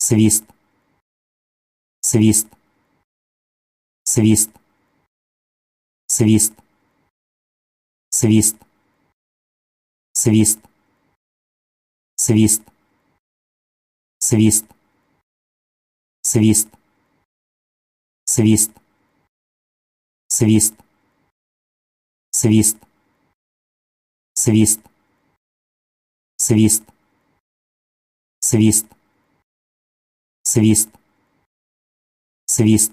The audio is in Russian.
свист, свист, свист, свист, свист, свист, свист, свист, свист, свист, свист, свист, свист, свист, свист, свист, свист,